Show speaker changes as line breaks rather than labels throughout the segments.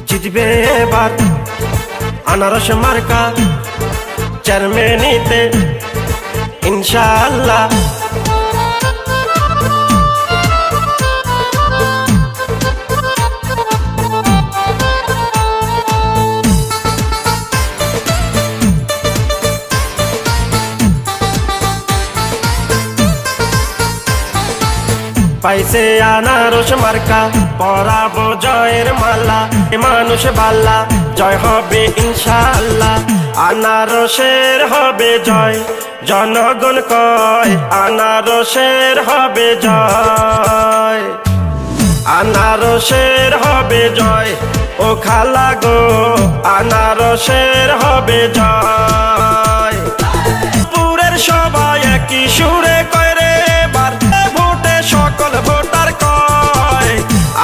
জিতবে এবার আনারস মার্কা চেয়ারম্যানিতে ইনশাআল্লাহ। পাইছে আনারস মার্কা পরাবো জয়ের মালা, মানুষ বাল্লা জয় হবে ইনশাআল্লাহ। আনারসের হবে জয়, জনগণ কয় আনারসের হবে জয়, আনারসের হবে জয়। ও খালা গো আনারসের হবে জয়। পুরের সবাই একই সুরে কয় রে এবার ভোটে সকল ভোটার কয়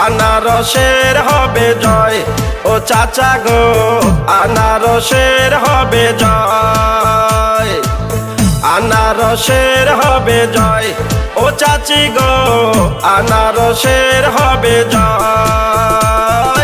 আনারসের হবে জয়। ও চাচা গো আনারসের হবে জয়, আনারসের হবে জয়। ও চাচি গো আনারসের হবে জয়।